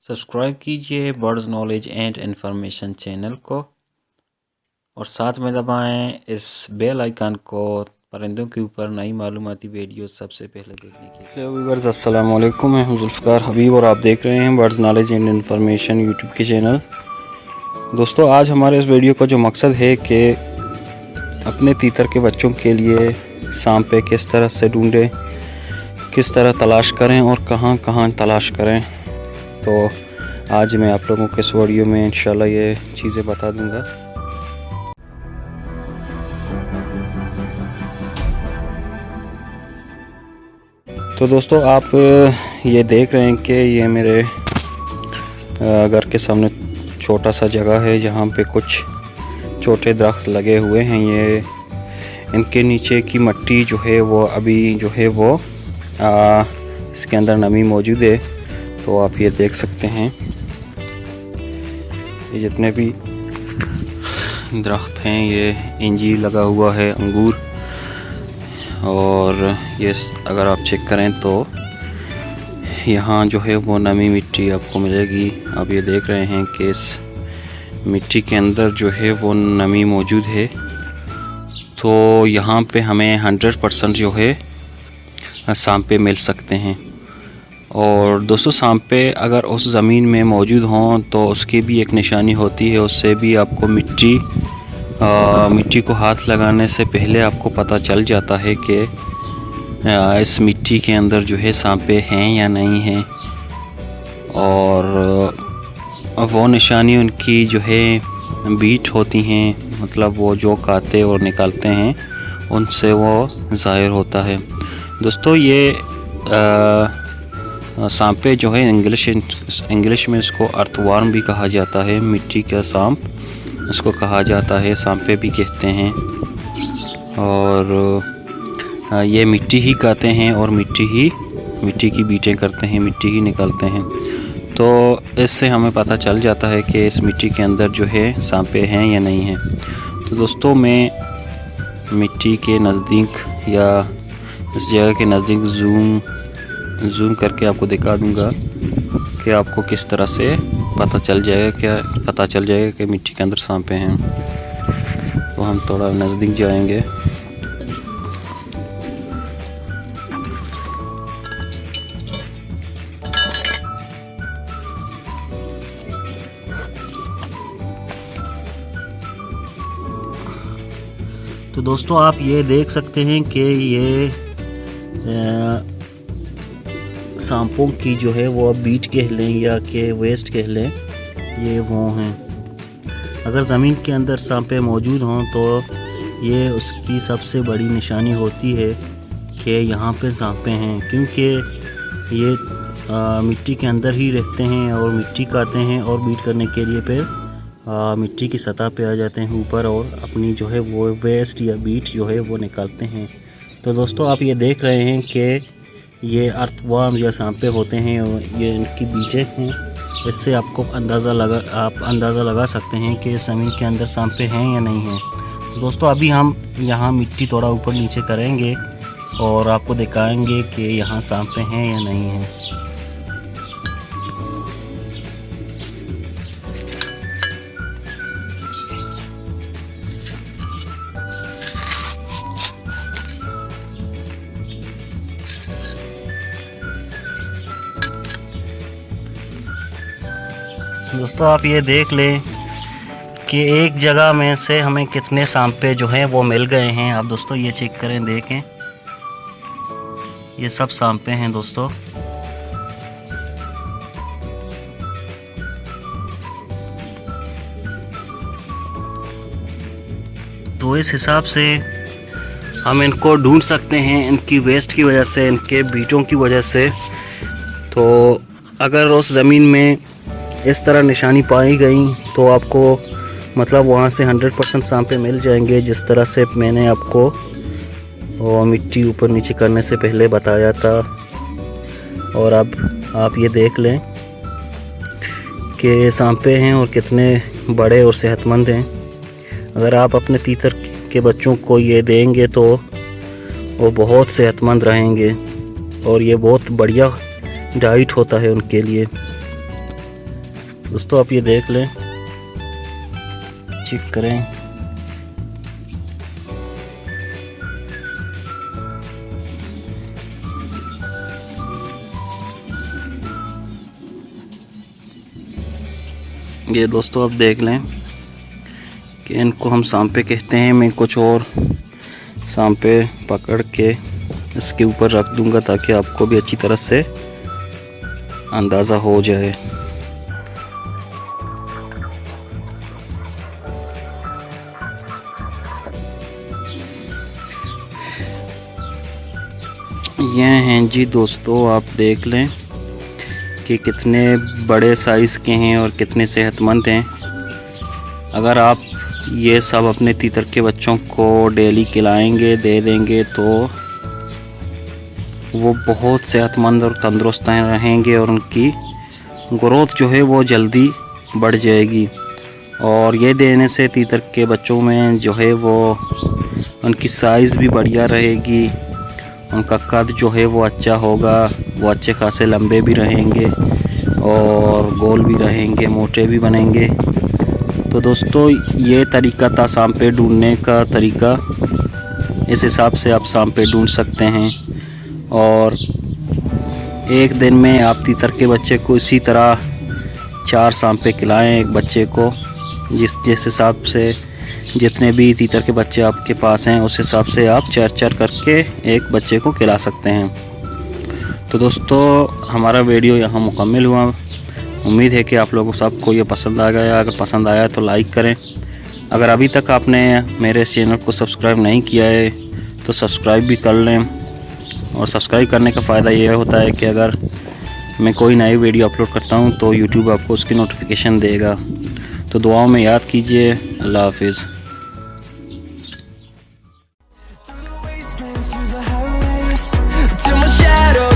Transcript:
Subscribe कीजिए birds knowledge and information channel को और साथ में दबाएं इस बेल आइकन को परिंदों के ऊपर नई मालूमाती वीडियो सबसे पहले देखने के लिए। हेलो व्यूअर्स, अस्सलाम वालेकुम। मैं हूं जुल्फ़िकार हबीब और आप देख रहे हैं birds knowledge and information YouTube के चैनल। दोस्तों, आज हमारे इस वीडियो का जो मकसद है कि अपने तीतर के बच्चों के लिए सांपे किस तरह से ढूंढें, किस तरह तलाश करें और कहां कहां तलाश करें। तो आज मैं आप लोगों को इस वीडियो में इंशाल्लाह ये चीज़ें बता दूंगा। तो दोस्तों, आप ये देख रहे हैं कि ये मेरे घर के सामने छोटा सा जगह है जहाँ पे कुछ छोटे दरख्त लगे हुए हैं। ये इनके नीचे की मिट्टी जो है वो अभी जो है वो इसके अंदर नमी मौजूद है। तो आप ये देख सकते हैं, ये जितने भी दरख्त हैं, ये इंजी लगा हुआ है, अंगूर, और ये अगर आप चेक करें तो यहाँ जो है वो नमी मिट्टी आपको मिलेगी। आप ये देख रहे हैं कि इस मिट्टी के अंदर जो है वो नमी मौजूद है। तो यहाँ पे हमें 100% जो है सांपे मिल सकते हैं। और दोस्तों, सांपे अगर उस ज़मीन में मौजूद हों तो उसकी भी एक निशानी होती है। उससे भी आपको मिट्टी को हाथ लगाने से पहले आपको पता चल जाता है कि इस मिट्टी के अंदर जो है सांपे हैं या नहीं हैं। और वो निशानी उनकी जो है बीट होती हैं, मतलब वो जो खाते और निकालते हैं उनसे वो ज़ाहिर होता है। दोस्तों, ये सांपे जो है इंग्लिश में इसको अर्थवर्म भी कहा जाता है। मिट्टी का सांप इसको कहा जाता है, सांपे भी कहते हैं। और ये मिट्टी ही खाते हैं और मिट्टी की बीटें करते हैं, मिट्टी ही निकालते हैं। तो इससे हमें पता चल जाता है कि इस मिट्टी के अंदर जो है सांपे हैं या नहीं हैं। तो दोस्तों, मैं मिट्टी के नज़दीक या इस जगह के नज़दीक जूम करके आपको दिखा दूंगा कि आपको किस तरह से पता चल जाएगा कि मिट्टी के अंदर सांपे हैं। तो हम थोड़ा नज़दीक जाएंगे। तो दोस्तों, आप ये देख सकते हैं कि ये सांपों की जो है वो बीट कह लें या के वेस्ट कह लें, ये वो हैं। अगर ज़मीन के अंदर सांपे मौजूद हों तो ये उसकी सबसे बड़ी निशानी होती है कि यहाँ पे सांपे हैं, क्योंकि ये मिट्टी के अंदर ही रहते हैं और मिट्टी खाते हैं और बीट करने के लिए फिर मिट्टी की सतह पे आ जाते हैं ऊपर और अपनी जो है वो वेस्ट या बीट जो है वो निकालते हैं। तो दोस्तों, आप ये देख रहे हैं कि ये अर्थवर्म या सांपे होते हैं और ये इनकी बीजें हैं। इससे आपको आप अंदाज़ा लगा सकते हैं कि ज़मीन के अंदर सांपे हैं या नहीं हैं। तो दोस्तों, अभी हम यहाँ मिट्टी थोड़ा ऊपर नीचे करेंगे और आपको दिखाएंगे कि यहाँ सांपे हैं या नहीं हैं। दोस्तों, आप ये देख लें कि एक जगह में से हमें कितने सांपे जो हैं वो मिल गए हैं। आप दोस्तों ये चेक करें, देखें, ये सब सांपे हैं दोस्तों। तो इस हिसाब से हम इनको ढूंढ सकते हैं, इनकी वेस्ट की वजह से, इनके बीटों की वजह से। तो अगर उस ज़मीन में इस तरह निशानी पाई गई तो आपको मतलब वहाँ से 100% सांपे मिल जाएंगे, जिस तरह से मैंने आपको मिट्टी ऊपर नीचे करने से पहले बताया था। और अब आप ये देख लें कि सांपे हैं और कितने बड़े और सेहतमंद हैं। अगर आप अपने तीतर के बच्चों को ये देंगे तो वो बहुत सेहतमंद रहेंगे और ये बहुत बढ़िया डाइट होता है उनके लिए। दोस्तों आप ये देख लें, चेक करें। ये दोस्तों आप देख लें कि इनको हम सांपे कहते हैं। मैं कुछ और सांपे पकड़ के इसके ऊपर रख दूंगा ताकि आपको भी अच्छी तरह से अंदाज़ा हो जाए। ये हैं जी दोस्तों, आप देख लें कि कितने बड़े साइज़ के हैं और कितने सेहतमंद हैं। अगर आप ये सब अपने तीतर के बच्चों को डेली खिलाएंगे, दे देंगे, तो वो बहुत सेहतमंद और तंदुरुस्त रहेंगे और उनकी ग्रोथ जो है वो जल्दी बढ़ जाएगी। और ये देने से तीतर के बच्चों में जो है वो उनकी साइज़ भी बढ़िया रहेगी, उनका कद जो है वो अच्छा होगा, वो अच्छे खासे लंबे भी रहेंगे और गोल भी रहेंगे, मोटे भी बनेंगे। तो दोस्तों ये तरीका था सांपे ढूंढने का तरीका। इस हिसाब से आप सांपे ढूंढ सकते हैं और एक दिन में आप तीतर के बच्चे को इसी तरह 4 सांपे खिलाएं एक बच्चे को। जिस हिसाब से जितने भी तीतर के बच्चे आपके पास हैं उस हिसाब से आप 4-4 करके एक बच्चे को खिला सकते हैं। तो दोस्तों हमारा वीडियो यहाँ मुकम्मल हुआ। उम्मीद है कि आप लोगों सबको ये पसंद आ गया। अगर पसंद आया तो लाइक करें। अगर अभी तक आपने मेरे चैनल को सब्सक्राइब नहीं किया है तो सब्सक्राइब भी कर लें। और सब्सक्राइब करने का फ़ायदा ये होता है कि अगर मैं कोई नई वीडियो अपलोड करता हूँ तो यूट्यूब आपको उसकी नोटिफिकेशन देगा। तो दुआओं में याद कीजिए। अल्लाह हाफिज़। till my shadow